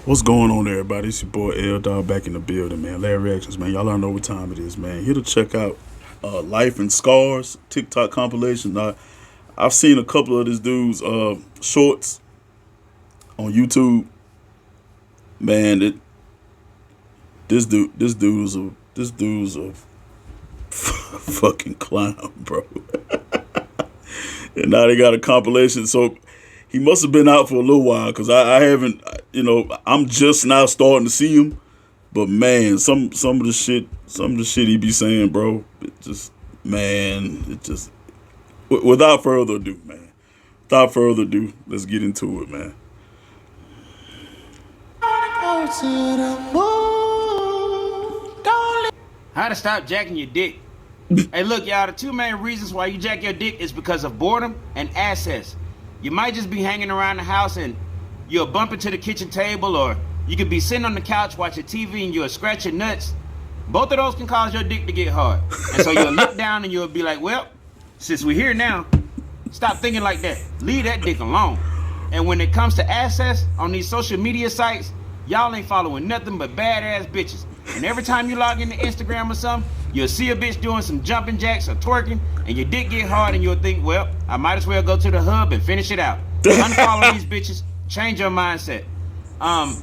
What's going on, everybody? It's your boy L Dog back in the building, man. Larry Reactions, man. Y'all already know what time it is, man. Here to check out Life and Scars TikTok compilation. I've seen a couple of this dude's shorts on YouTube. Man, this dude's a fucking clown, bro. And now they got a compilation, so he must have been out for a little while because I haven't, I'm just now starting to see him. But man, some of the shit he be saying, bro, without further ado, man. Without further ado, let's get into it, man. How to stop jacking your dick. Hey, look, y'all, the two main reasons why you jack your dick is because of boredom and access. You might just be hanging around the house and you'll bump into the kitchen table, or you could be sitting on the couch watching TV and you'll scratch your nuts. Both of those can cause your dick to get hard. And so you'll look down and you'll be like, well, since we're here now, stop thinking like that. Leave that dick alone. And when it comes to access on these social media sites, y'all ain't following nothing but badass bitches. And every time you log into Instagram or something, you'll see a bitch doing some jumping jacks or twerking, and your dick get hard, and you'll think, well, I might as well go to the hub and finish it out. Unfollow these bitches. Change your mindset.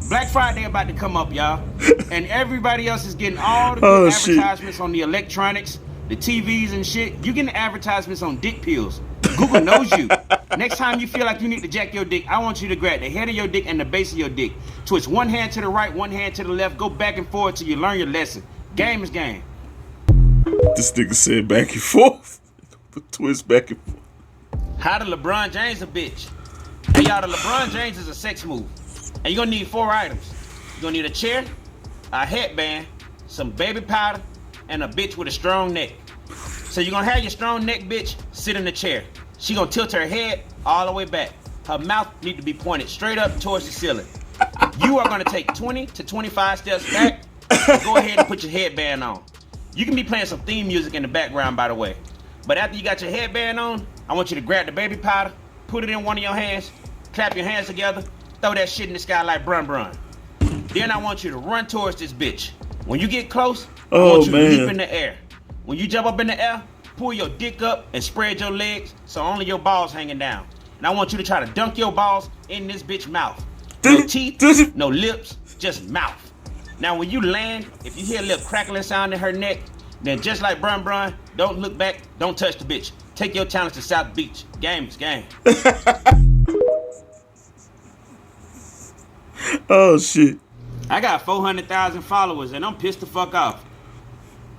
Black Friday about to come up, y'all, and everybody else is getting all the good advertisements on the electronics, the TVs and shit. You getting advertisements on dick pills. Google knows you. Next time you feel like you need to jack your dick, I want you to grab the head of your dick and the base of your dick. Twist one hand to the right, one hand to the left. Go back and forth till you learn your lesson. Game is game. This nigga said back and forth. Twist back and forth. How to LeBron James a bitch. Hey, y'all, the LeBron James is a sex move. And you're gonna need 4 items. You're gonna need a chair, a headband, some baby powder, and a bitch with a strong neck. So you're gonna have your strong neck bitch sit in the chair. She gonna tilt her head all the way back. Her mouth need to be pointed straight up towards the ceiling. You are gonna take 20 to 25 steps back. Go ahead and put your headband on. You can be playing some theme music in the background, by the way. But after you got your headband on, I want you to grab the baby powder, put it in one of your hands, clap your hands together, throw that shit in the sky like brun brun. Then I want you to run towards this bitch. When you get close, I want you to leap in the air. When you jump up in the air, pull your dick up and spread your legs so only your balls hanging down. And I want you to try to dunk your balls in this bitch mouth. No teeth, no lips, just mouth. Now when you land, if you hear a little crackling sound in her neck, then just like Brun Brun, don't look back, don't touch the bitch. Take your talents to South Beach. Game is game. Oh shit. I got 400,000 followers and I'm pissed the fuck off.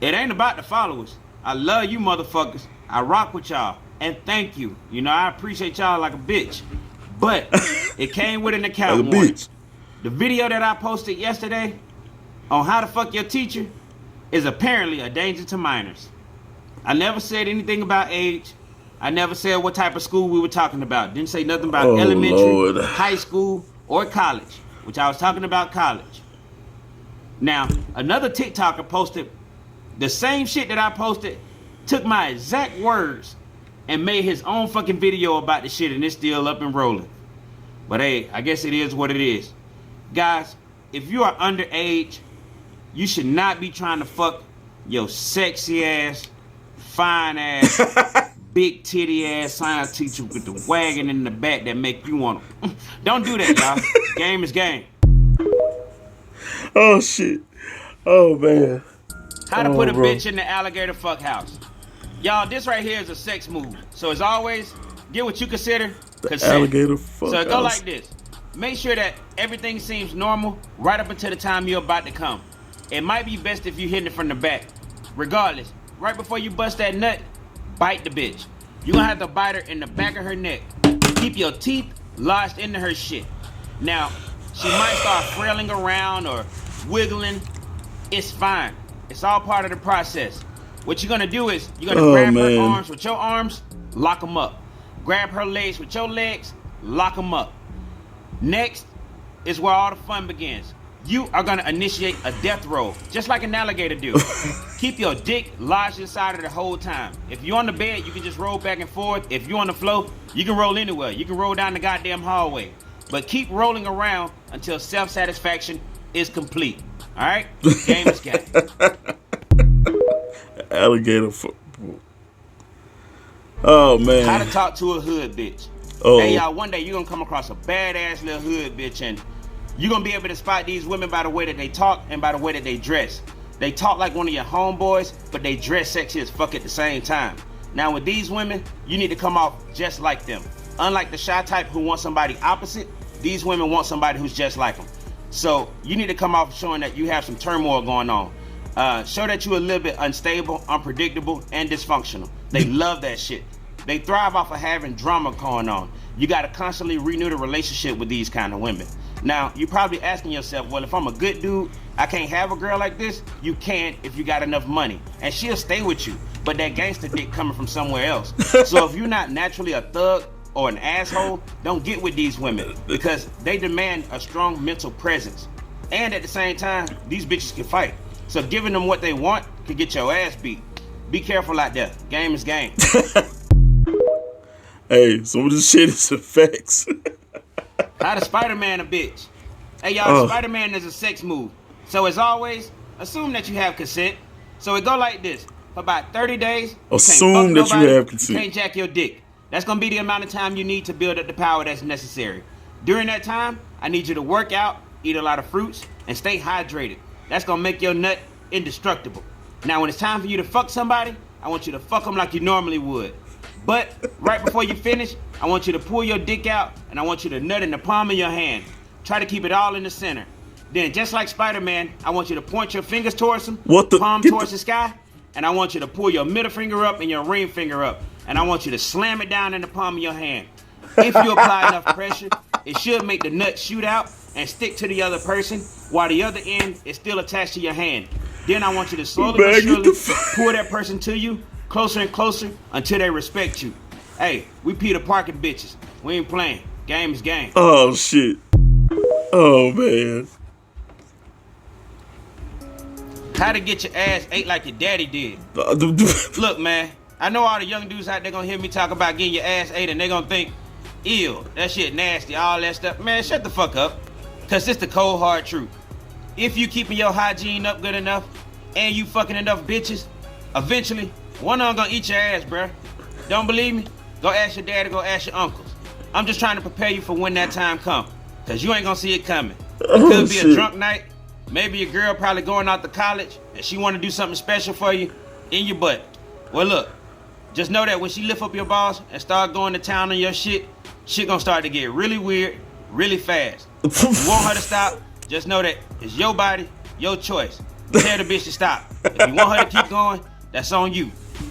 It ain't about the followers. I love you motherfuckers. I rock with y'all. And thank you. You know, I appreciate y'all like a bitch. But it came with an account like warning. The video that I posted yesterday on how to fuck your teacher is apparently a danger to minors. I never said anything about age. I never said what type of school we were talking about. Didn't say nothing about elementary, high school, or college, which I was talking about college. Now, another TikToker posted the same shit that I posted, took my exact words, and made his own fucking video about the shit, and it's still up and rolling. But hey, I guess it is what it is. Guys, if you are underage, you should not be trying to fuck your sexy ass, fine ass, big titty ass science teacher with the wagon in the back that make you want to. Don't do that, y'all. Game is game. Oh shit. Oh man. How to put a bitch in the alligator fuck house. Y'all, this right here is a sex move. So as always, get what you consider consent. Alligator fuck So it go house. like this. Make sure that everything seems normal right up until the time you're about to come. It might be best if you hit it from the back. Regardless, right before you bust that nut, bite the bitch. You're gonna have to bite her in the back of her neck. Keep your teeth lodged into her shit. Now, she might start frailing around or wiggling. It's fine. It's all part of the process. What you're gonna do is, you're gonna grab her arms with your arms, lock them up. Grab her legs with your legs, lock them up. Next is where all the fun begins. You are gonna initiate a death roll, just like an alligator do. Keep your dick lodged inside of the whole time. If you're on the bed, you can just roll back and forth. If you're on the floor, you can roll anywhere. You can roll down the goddamn hallway. but keep rolling around until self-satisfaction is complete. All right? Game is game. Alligator. Oh man. How to talk to a hood bitch. Oh. Hey y'all, one day you're gonna come across a badass little hood bitch, and you're gonna be able to spot these women by the way that they talk and by the way that they dress. They talk like one of your homeboys, but they dress sexy as fuck at the same time. Now with these women, you need to come off just like them. Unlike the shy type who wants somebody opposite, these women want somebody who's just like them. So you need to come off showing that you have some turmoil going on. Show that you're a little bit unstable, unpredictable, and dysfunctional. They love that shit. They thrive off of having drama going on. You got to constantly renew the relationship with these kind of women. Now, you're probably asking yourself, well, if I'm a good dude, I can't have a girl like this? You can if you got enough money. And she'll stay with you, but that gangster dick coming from somewhere else. So if you're not naturally a thug or an asshole, don't get with these women because they demand a strong mental presence. And at the same time, these bitches can fight. So giving them what they want could get your ass beat. Be careful out there. Game is game. Hey, some of this shit is effects. How to Spider-Man a bitch. Hey y'all, Spider-Man is a sex move. So as always, assume that you have consent. So it go like this. For about 30 days, assume that you have consent. You can't jack your dick. That's gonna be the amount of time you need to build up the power that's necessary. During that time, I need you to work out, eat a lot of fruits, and stay hydrated. That's gonna make your nut indestructible. Now when it's time for you to fuck somebody, I want you to fuck them like you normally would. But right before you finish, I want you to pull your dick out and I want you to nut in the palm of your hand. Try to keep it all in the center. Then just like Spider-Man, I want you to point your fingers towards him, palm towards the sky, and I want you to pull your middle finger up and your ring finger up. And I want you to slam it down in the palm of your hand. If you apply enough pressure, it should make the nut shoot out and stick to the other person while the other end is still attached to your hand. Then I want you to slowly but surely pull that person to you, closer and closer until they respect you. Hey, we Peter Parker bitches. We ain't playing. Game is game. Oh shit. Oh man. How to get your ass ate like your daddy did. Look, man, I know all the young dudes out there gonna hear me talk about getting your ass ate and they gonna think, ew, that shit nasty, all that stuff. Man, shut the fuck up. Cause it's the cold hard truth. If you keeping your hygiene up good enough and you fucking enough bitches, eventually one of them gonna eat your ass, bruh. Don't believe me? Go ask your dad or go ask your uncles. I'm just trying to prepare you for when that time comes. Cause you ain't gonna see it coming. It could be a drunk night. Maybe your girl probably going out to college and she wanna do something special for you in your butt. Well look, just know that when she lift up your balls and start going to town on your shit gonna start to get really weird, really fast. If you want her to stop, just know that it's your body, your choice. Tell the bitch to stop. If you want her to keep going, that's on you.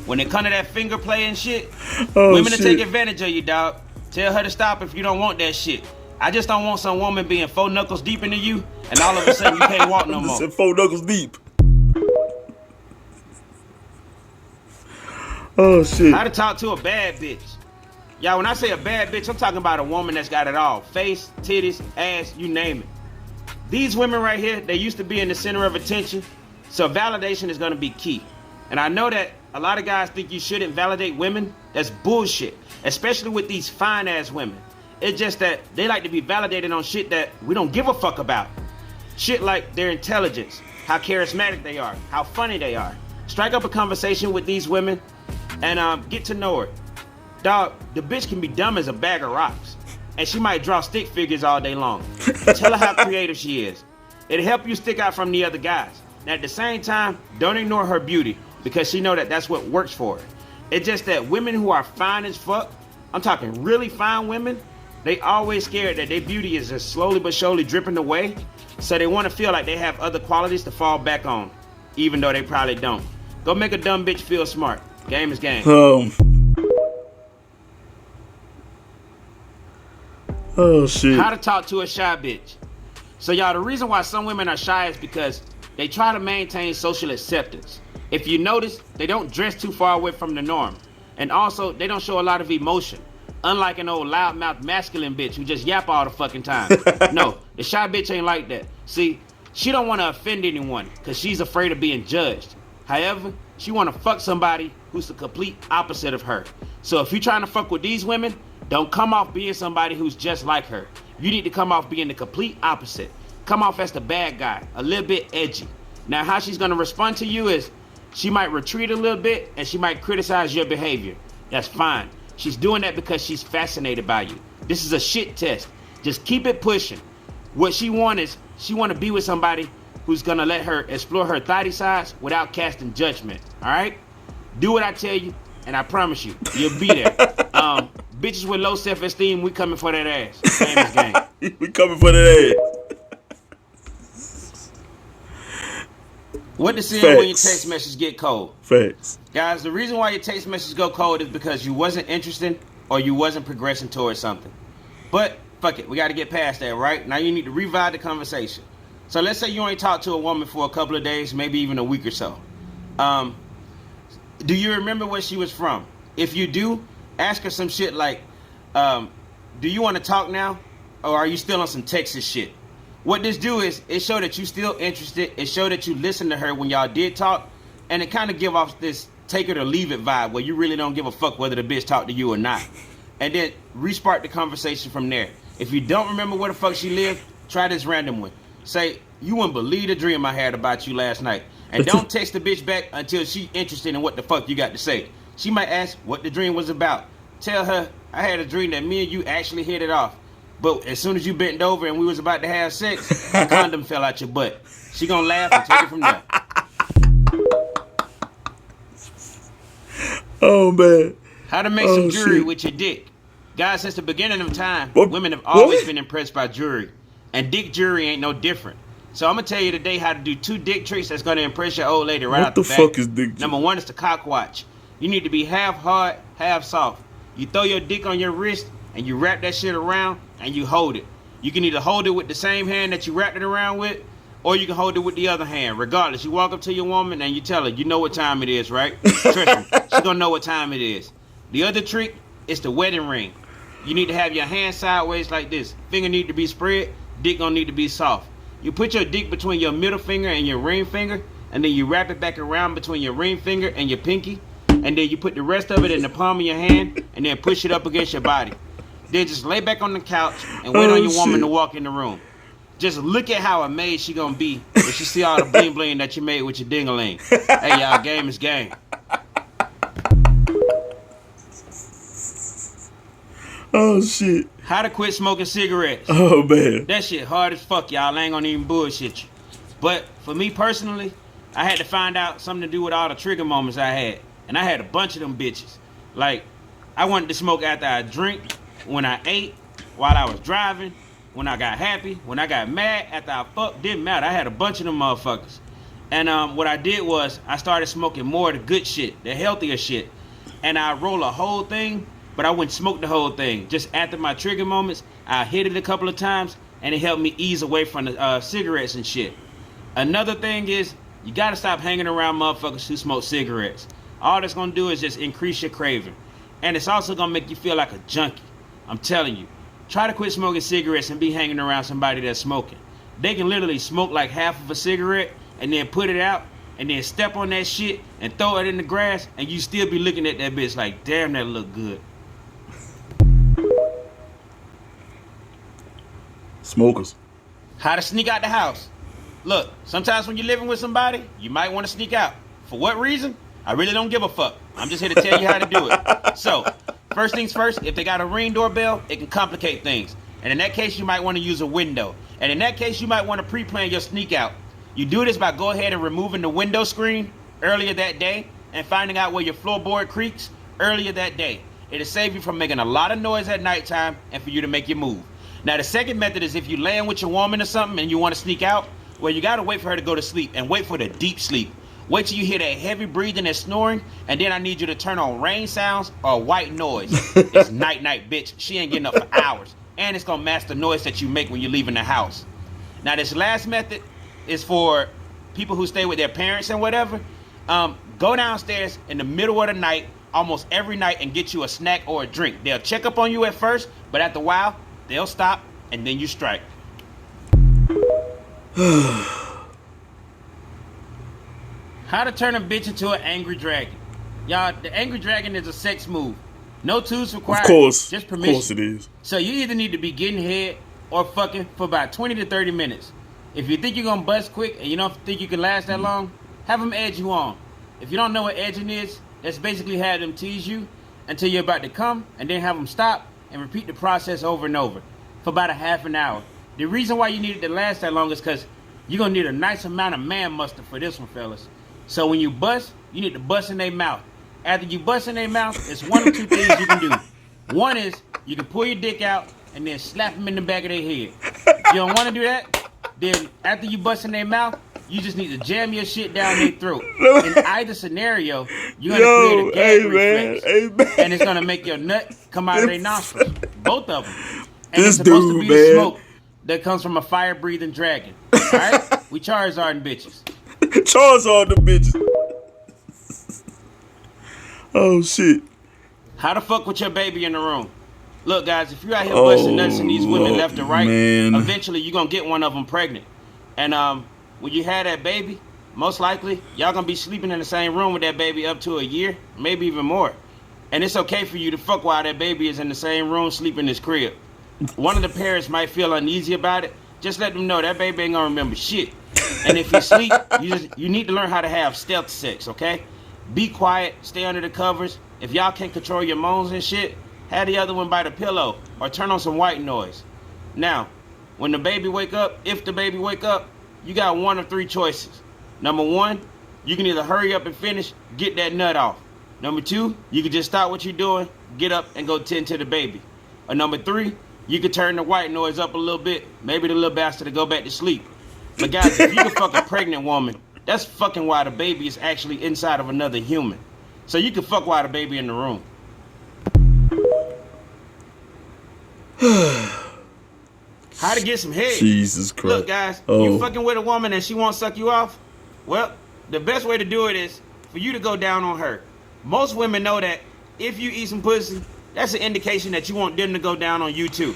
When it come to that finger play and shit, women will take advantage of you, dog. Tell her to stop if you don't want that shit. I just don't want some woman being 4 knuckles deep into you, and all of a sudden you can't walk no more. Said 4 knuckles deep. Oh shit. How to talk to a bad bitch. Y'all, when I say a bad bitch, I'm talking about a woman that's got it all. Face, titties, ass, you name it. These women right here, they used to be in the center of attention, so validation is gonna be key. And I know that a lot of guys think you shouldn't validate women. That's bullshit, especially with these fine ass women. It's just that they like to be validated on shit that we don't give a fuck about. Shit like their intelligence, how charismatic they are, how funny they are. Strike up a conversation with these women and get to know her. Dog, the bitch can be dumb as a bag of rocks, and she might draw stick figures all day long. Tell her how creative she is. It'll help you stick out from the other guys. And at the same time, don't ignore her beauty, because she know that that's what works for her. It's just that women who are fine as fuck, I'm talking really fine women, they always scared that their beauty is just slowly but surely dripping away, so they want to feel like they have other qualities to fall back on, even though they probably don't. Go make a dumb bitch feel smart. Game is game. Oh shit. How to talk to a shy bitch. So y'all, the reason why some women are shy is because they try to maintain social acceptance. If you notice, they don't dress too far away from the norm. And also, they don't show a lot of emotion. Unlike an old loudmouth masculine bitch who just yap all the fucking time. No, the shy bitch ain't like that. See, she don't want to offend anyone because she's afraid of being judged. However, she want to fuck somebody who's the complete opposite of her. So if you're trying to fuck with these women, Don't come off being somebody who's just like her. You need to come off being the complete opposite. Come off as the bad guy, a little bit edgy. Now, how she's gonna respond to you is she might retreat a little bit and she might criticize your behavior. That's fine. She's doing that because she's fascinated by you. This is a shit test. Just keep it pushing. What she wants is she want to be with somebody who's gonna let her explore her thotty sides without casting judgment. All right? Do what I tell you, and I promise you, you'll be there. Bitches with low self-esteem, we coming for that ass. Game is game. We coming for that ass. What to say when your text messages get cold? Facts. Guys, the reason why your text messages go cold is because you wasn't interested or you wasn't progressing towards something. But fuck it, we got to get past that, right? Now you need to revive the conversation. So let's say you only talked to a woman for a couple of days, maybe even a week or so. Do you remember where she was from? If you do, ask her some shit like, do you want to talk now? Or are you still on some Texas shit? What this do is, it show that you still interested. It show that you listened to her when y'all did talk. And it kind of give off this take it or leave it vibe where you really don't give a fuck whether the bitch talked to you or not. And then respark the conversation from there. If you don't remember where the fuck she lived, try this random one. Say, you wouldn't believe the dream I had about you last night. And don't text the bitch back until she interested in what the fuck you got to say. She might ask what the dream was about. Tell her, I had a dream that me and you actually hit it off. But as soon as you bent over and we was about to have sex, the condom fell out your butt. She gonna laugh and take it from there. Oh, man. How to make some jewelry with your dick. Guys, since the beginning of time, women have always been impressed by jewelry. And dick jewelry ain't no different. So I'm gonna tell you today how to do 2 dick tricks that's gonna impress your old lady right out the back. What the fuck is dick jewelry? Number 1 is the cock watch. You need to be half hard, half soft. You throw your dick on your wrist and you wrap that shit around and you hold it. You can either hold it with the same hand that you wrapped it around with, or you can hold it with the other hand. Regardless, you walk up to your woman and you tell her, you know what time it is, right? Trust me, she's gonna know what time it is. The other trick is the wedding ring. You need to have your hand sideways like this. Finger need to be spread, dick gonna need to be soft. You put your dick between your middle finger and your ring finger, and then you wrap it back around between your ring finger and your pinky, and then you put the rest of it in the palm of your hand, and then push it up against your body. Then just lay back on the couch and wait on your woman to walk in the room. Just look at how amazed she gonna be when she see all the bling bling that you made with your ding-a-ling. Hey y'all, game is game. Oh shit. How to quit smoking cigarettes. Oh man. That shit hard as fuck, y'all. I ain't gonna even bullshit you. But for me personally, I had to find out something to do with all the trigger moments I had. And I had a bunch of them bitches. Like, I wanted to smoke after I drink, when I ate, while I was driving, when I got happy, when I got mad, after I fucked, didn't matter. I had a bunch of them motherfuckers. And what I did was, I started smoking more of the good shit, the healthier shit. And I roll a whole thing, but I wouldn't smoke the whole thing. Just after my trigger moments, I hit it a couple of times, and it helped me ease away from the cigarettes and shit. Another thing is, you gotta stop hanging around motherfuckers who smoke cigarettes. All that's gonna do is just increase your craving. And it's also gonna make you feel like a junkie. I'm telling you, try to quit smoking cigarettes and be hanging around somebody that's smoking. They can literally smoke like half of a cigarette and then put it out and then step on that shit and throw it in the grass, and you still be looking at that bitch like, damn, that look good. Smokers. How to sneak out the house. Look, sometimes when you're living with somebody, you might want to sneak out. For what reason? I really don't give a fuck. I'm just here to tell you how to do it. So, first things first, if they got a Ring doorbell, it can complicate things. And in that case, you might want to use a window. And in that case, you might want to pre-plan your sneak out. You do this by go ahead and removing the window screen earlier that day and finding out where your floorboard creaks earlier that day. It'll save you from making a lot of noise at nighttime and for you to make your move. Now, the second method is if you're laying with your woman or something and you want to sneak out, well, you got to wait for her to go to sleep and wait for the deep sleep. Wait till you hear that heavy breathing and snoring, and then I need you to turn on rain sounds or white noise. It's night-night, bitch. She ain't getting up for hours. And it's going to mask the noise that you make when you're leaving the house. Now, this last method is for people who stay with their parents and whatever. Go downstairs in the middle of the night, almost every night, and get you a snack or a drink. They'll check up on you at first, but after a while, they'll stop, and then you strike. How to turn a bitch into an angry dragon. Y'all, the angry dragon is a sex move. No tools required. Of course. Just permission. Of course it is. So you either need to be getting head or fucking for about 20 to 30 minutes. If you think you're gonna bust quick and you don't think you can last that long, have them edge you on. If you don't know what edging is, that's basically have them tease you until you're about to come, and then have them stop and repeat the process over and over for about a half an hour. The reason why you need it to last that long is because you're gonna need a nice amount of man mustard for this one, fellas. So when you bust, you need to bust in their mouth. After you bust in their mouth, it's one of two things you can do. One is you can pull your dick out and then slap them in the back of their head. If you don't want to do that, then after you bust in their mouth, you just need to jam your shit down their throat. In either scenario, you're gonna create a gag reflex, and it's gonna make your nut come out of their nostrils, both of them. And it's supposed to be the smoke that comes from a fire-breathing dragon. All right, we Charizard bitches. Charizard the bitches. Oh shit. How the fuck with your baby in the room? Look, guys, if you out here busting nuts in these women left and right, eventually you're gonna get one of them pregnant. And when you have that baby, most likely y'all gonna be sleeping in the same room with that baby up to a year, maybe even more. And it's okay for you to fuck while that baby is in the same room sleeping in his crib. One of the parents might feel uneasy about it. Just let them know that baby ain't gonna remember shit. And if you sleep, you need to learn how to have stealth sex, okay? Be quiet, stay under the covers. If y'all can't control your moans and shit, have the other one by the pillow or turn on some white noise. Now, when the baby wake up, if the baby wake up, you got one of three choices. Number one, you can either hurry up and finish, get that nut off. Number two, you can just stop what you're doing, get up and go tend to the baby. Or number three, you can turn the white noise up a little bit, maybe the little bastard to go back to sleep. But guys, if you can fuck a pregnant woman, that's fucking why the baby is actually inside of another human. So you can fuck while the baby in the room. How to get some head? Jesus Christ. Look, guys, you fucking with a woman and she won't suck you off? Well, the best way to do it is for you to go down on her. Most women know that if you eat some pussy, that's an indication that you want them to go down on you too.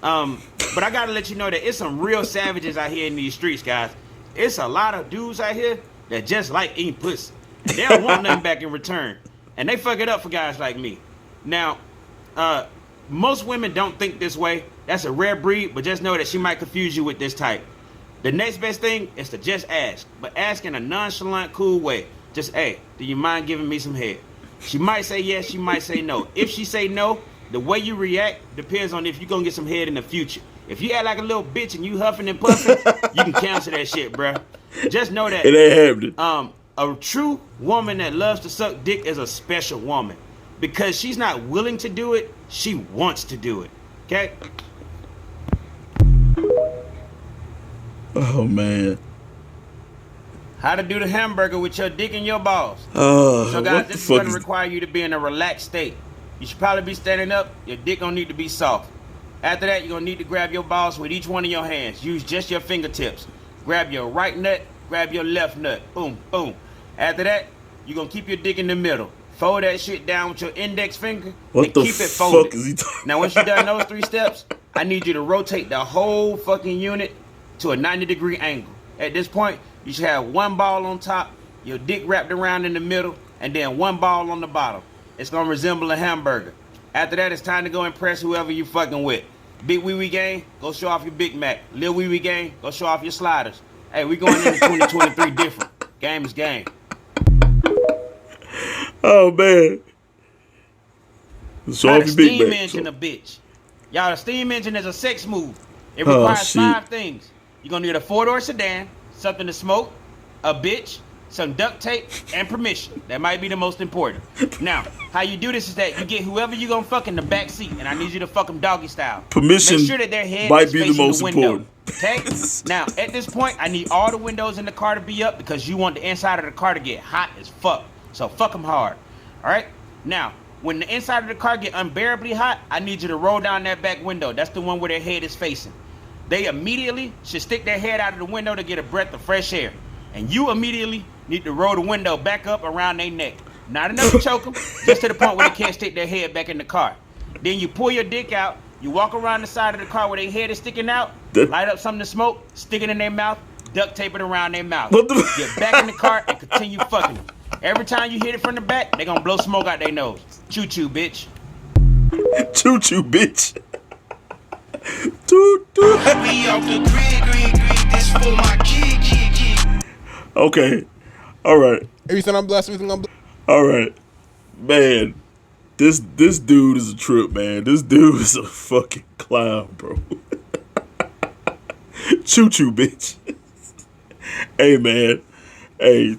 But I gotta let you know that it's some real savages out here in these streets, guys. It's a lot of dudes out here that just like eating pussy. They don't want nothing back in return. And they fuck it up for guys like me. Now, most women don't think this way. That's a rare breed, but just know that she might confuse you with this type. The next best thing is to just ask, but ask in a nonchalant, cool way. Just, hey, do you mind giving me some head? She might say yes, she might say no. If she say no, the way you react depends on if you're gonna get some head in the future. If you act like a little bitch and you huffing and puffing, you can cancel that shit, bruh. Just know that it ain't happening. A true woman that loves to suck dick is a special woman. Because she's not willing to do it, she wants to do it. Okay? Oh, man. How to do the hamburger with your dick and your balls. So, guys, this is going to require you to be in a relaxed state. You should probably be standing up. Your dick gonna need to be soft. After that, you're gonna need to grab your balls with each one of your hands. Use just your fingertips. Grab your right nut, grab your left nut. Boom, boom. After that, you're gonna keep your dick in the middle. Fold that shit down with your index finger and keep it folded. Now, once you've done those 3 steps, I need you to rotate the whole fucking unit to a 90-degree angle. At this point, you should have one ball on top, your dick wrapped around in the middle, and then one ball on the bottom. It's gonna resemble a hamburger. After that, it's time to go impress whoever you fucking with. Big Wee Wee gang, go show off your Big Mac. Lil Wee Wee gang, go show off your sliders. Hey, we going into 2023 different. Game is game. Oh, man. Show off your Big Mac. Steam engine a bitch. Y'all, a steam engine is a sex move. It requires 5 things. You're gonna need a 4-door sedan, something to smoke, a bitch, some duct tape, and permission. That might be the most important. Now, how you do this is that you get whoever you gonna fuck in the back seat, and I need you to fuck them doggy style. Permission. Make sure that their head might is be the facing most the window. important. Okay? Now, at this point, I need all the windows in the car to be up because you want the inside of the car to get hot as fuck. So fuck them hard. All right? Now, when the inside of the car get unbearably hot, I need you to roll down that back window. That's the one where their head is facing. They immediately should stick their head out of the window to get a breath of fresh air. And you immediately need to roll the window back up around their neck. Not enough to choke them, just to the point where they can't stick their head back in the car. Then you pull your dick out, you walk around the side of the car where their head is sticking out, light up something to smoke, stick it in their mouth, duct tape it around their mouth. Get back in the car and continue fucking them. Every time you hit it from the back, they gonna blow smoke out their nose. Choo-choo, bitch. Choo choo, bitch. Toot toot. We off the grid, this for my kid. Okay. All right. Everything I'm blessed, everything I'm blessed. All right. Man, this dude is a trip, man. This dude is a fucking clown, bro. Choo choo, bitch. Hey, man. Hey,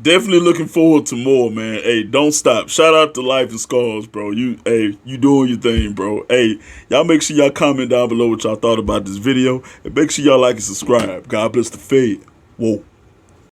definitely looking forward to more, man. Hey, don't stop. Shout out to Life and Scars, bro. You doing your thing, bro. Hey, y'all make sure y'all comment down below what y'all thought about this video. And make sure y'all like and subscribe. God bless the Fed. Whoa.